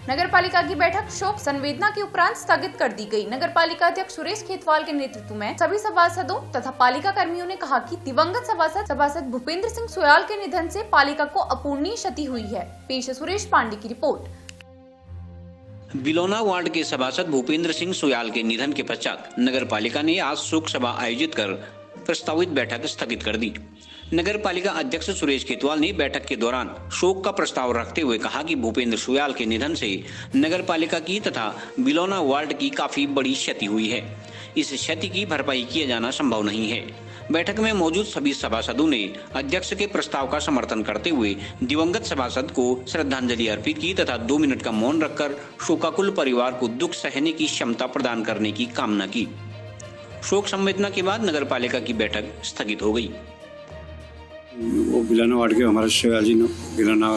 नगर पालिका की बैठक शोक संवेदना के उपरांत स्थगित कर दी गई। नगर पालिका अध्यक्ष सुरेश खेतवाल के नेतृत्व में सभी सभासदों तथा पालिका कर्मियों ने कहा कि दिवंगत सभासद भूपेंद्र सिंह सुयाल के निधन से पालिका को अपूरणीय क्षति हुई है। पेश है सुरेश पांडे की रिपोर्ट। बिलौना वार्ड के सभासद भूपेंद्र सिंह सुयाल के निधन के पश्चात नगर पालिका ने आज शोक सभा आयोजित कर प्रस्तावित बैठक स्थगित कर दी। नगर पालिका अध्यक्ष सुरेश खेतवाल ने बैठक के दौरान शोक का प्रस्ताव रखते हुए कहा कि भूपेंद्र सुयाल के निधन से नगर पालिका की तथा बिलौना वार्ड की काफी बड़ी क्षति हुई है। इस क्षति की भरपाई किया जाना संभव नहीं है। बैठक में मौजूद सभी सभासदों ने अध्यक्ष के प्रस्ताव का समर्थन करते हुए दिवंगत सभासद को श्रद्धांजलि अर्पित की तथा 2 मिनट का मौन रखकर शोकाकुल परिवार को दुख सहने की क्षमता प्रदान करने की कामना की। शोक संवेदना के बाद नगर पालिका की बैठक स्थगित हो गई। वो बिलौना वार्ड के हमारे सुयाल जी बिलौना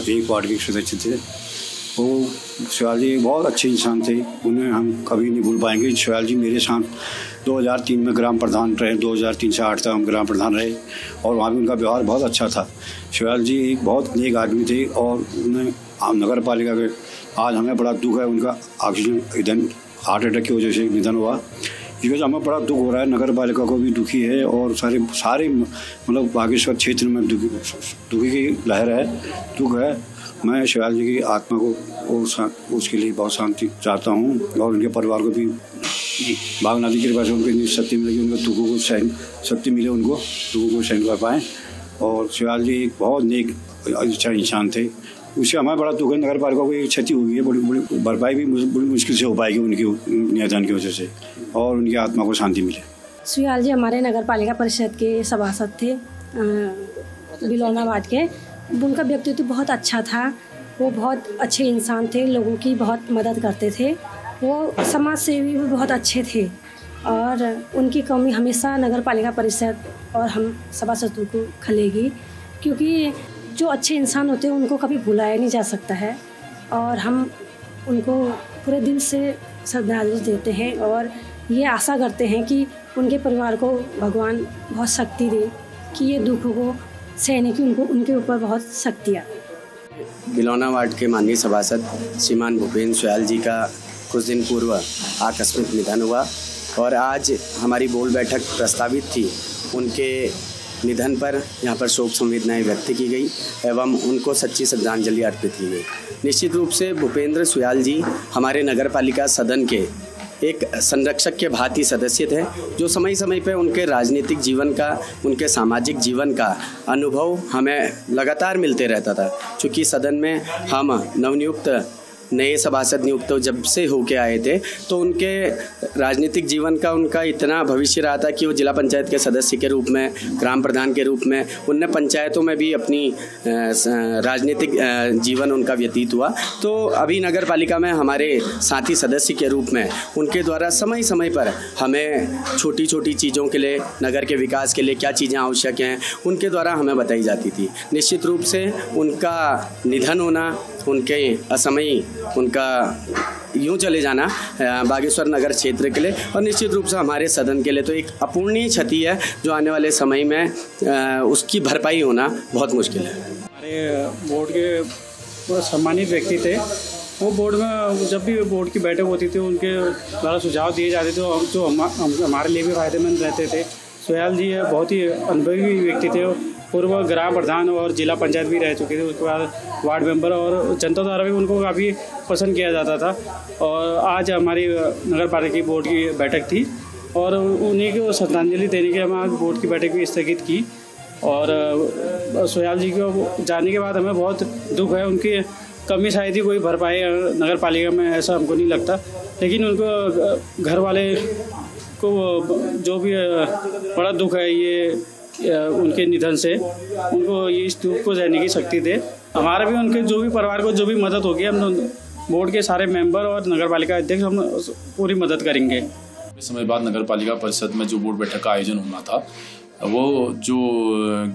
1 वार्ड के सदस्य थे। वो सुयाल जी बहुत अच्छे इंसान थे, उन्हें हम कभी नहीं भूल पाएंगे। सुयाल जी मेरे साथ 2003 में ग्राम प्रधान रहे, 2003 से 8 तक हम ग्राम प्रधान रहे और वहाँ भी उनका व्यवहार बहुत अच्छा था। सुयाल जी एक बहुत नेक आदमी थे और उन्हें नगर पालिका के आज हमें बड़ा दुख है, उनका ऑक्सीजन हार्ट अटैक की वजह से निधन हुआ। इस वजह से हमें बड़ा दुख हो रहा है, नगर पालिका को भी दुखी है और सारे मतलब बागेश्वर क्षेत्र में दुखी की लहर है, दुख है। मैं सुयाल जी की आत्मा को उसके लिए बहुत शांति चाहता हूँ और उनके परिवार को भी भागनाथ की कृपा से उनको शक्ति मिलेगी, उनके दुखों को सहन शक्ति मिले, उनको दुखों को सहन कर पाएँ। और सुयाल जी एक बहुत नेक अच्छा इंसान थे, उससे हमें बड़ा दुख है। नगर पालिका को एक क्षति हुई है, बड़ी भरपाई भी बड़ी मुश्किल से हो पाएगी उनकी निधन की वजह से और उनकी आत्मा को शांति मिले। सुयाल जी हमारे नगर पालिका परिषद के सभासद थे बिलौना वार्ड के। उनका व्यक्तित्व बहुत अच्छा था, वो बहुत अच्छे इंसान थे, लोगों की बहुत मदद करते थे, वो समाज सेवी भी बहुत अच्छे थे और उनकी कमी हमेशा नगर पालिका परिषद और हम सभासदों को खलेगी, क्योंकि जो अच्छे इंसान होते हैं उनको कभी भुलाया नहीं जा सकता है और हम उनको पूरे दिल से श्रद्धांजलि देते हैं और ये आशा करते हैं कि उनके परिवार को भगवान बहुत शक्ति दे कि ये दुखों को सहने की उनके ऊपर बहुत शक्तियाँ। बिलौना वार्ड के माननीय सभासद श्रीमान भूपेंद्र सुयाल जी का कुछ दिन पूर्व आकस्मिक निधन हुआ और आज हमारी बोर्ड बैठक प्रस्तावित थी। उनके निधन पर यहाँ पर शोक संवेदनाएं व्यक्त की गई एवं उनको सच्ची श्रद्धांजलि अर्पित की गई। निश्चित रूप से भूपेंद्र सुयाल जी हमारे नगर पालिका सदन के एक संरक्षक के भांति सदस्य थे, जो समय समय पर उनके राजनीतिक जीवन का, उनके सामाजिक जीवन का अनुभव हमें लगातार मिलते रहता था। चूँकि सदन में हम नवनियुक्त नए सभासद नियुक्त जब से होके आए थे तो उनके राजनीतिक जीवन का उनका इतना भविष्य रहा था कि वो जिला पंचायत के सदस्य के रूप में, ग्राम प्रधान के रूप में, उनने पंचायतों में भी अपनी राजनीतिक जीवन उनका व्यतीत हुआ। तो अभी नगर पालिका में हमारे साथी सदस्य के रूप में उनके द्वारा समय समय पर हमें छोटी छोटी चीज़ों के लिए, नगर के विकास के लिए क्या चीज़ें आवश्यक हैं, उनके द्वारा हमें बताई जाती थी। निश्चित रूप से उनका निधन होना, उनके असमयी उनका यूँ चले जाना बागेश्वर नगर क्षेत्र के लिए और निश्चित रूप से हमारे सदन के लिए तो एक अपूरणीय क्षति है, जो आने वाले समय में उसकी भरपाई होना बहुत मुश्किल है। हमारे बोर्ड के सम्मानित व्यक्ति थे, वो बोर्ड में जब भी बोर्ड की बैठक होती थी उनके द्वारा सुझाव दिए जाते थे जो हमारे लिए भी फायदेमंद रहते थे। सुयाल जी बहुत ही अनुभवी व्यक्ति थे, पूर्व ग्राम प्रधान और जिला पंचायत भी रह चुके थे, उसके बाद वार्ड मेंबर और जनता द्वारा भी उनको काफ़ी पसंद किया जाता था। और आज हमारी नगर पालिका की बोर्ड की बैठक थी और उन्हीं को श्रद्धांजलि देने के हम आज बोर्ड की बैठक भी स्थगित की। और सुयाल जी को जाने के बाद हमें बहुत दुख है, उनकी कमी शायद ही कोई भर पाए नगर पालिका में, ऐसा हमको नहीं लगता। लेकिन उनको घर वाले को जो भी बड़ा दुख है ये उनके निधन से, उनको ये इस दुख को सहने की शक्ति दे। हमारा भी उनके जो भी परिवार को जो भी मदद होगी, हम बोर्ड के सारे मेंबर और नगर पालिका अध्यक्ष हम पूरी मदद करेंगे। समय बाद नगर पालिका परिषद में जो बोर्ड बैठक का आयोजन होना था, वो जो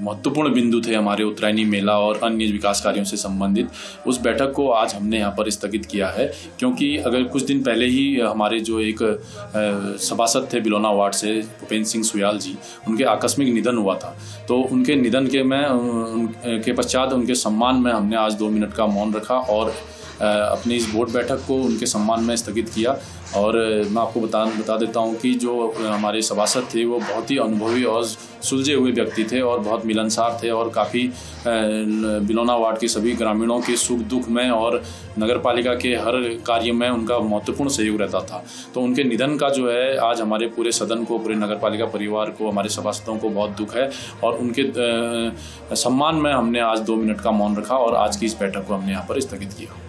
महत्वपूर्ण बिंदु थे हमारे उत्तरायणी मेला और अन्य विकास कार्यों से संबंधित, उस बैठक को आज हमने यहाँ पर स्थगित किया है। क्योंकि अगर कुछ दिन पहले ही हमारे जो एक सभासद थे बिलौना वार्ड से भूपेंद्र सिंह सुयाल जी, उनके आकस्मिक निधन हुआ था। तो उनके निधन के पश्चात उनके सम्मान में हमने आज 2 मिनट का मौन रखा और अपनी इस बोर्ड बैठक को उनके सम्मान में स्थगित किया। और मैं आपको बता देता हूं कि जो हमारे सभासद थे वो बहुत ही अनुभवी और सुलझे हुए व्यक्ति थे और बहुत मिलनसार थे और काफ़ी बिलौना वार्ड के सभी ग्रामीणों के सुख दुख में और नगर पालिका के हर कार्य में उनका महत्वपूर्ण सहयोग रहता था। तो उनके निधन का जो है आज हमारे पूरे सदन को, पूरे नगर पालिका परिवार को, हमारे सभासदों को बहुत दुख है और उनके सम्मान में हमने आज 2 मिनट का मौन रखा और आज की इस बैठक को हमने यहाँ पर स्थगित किया।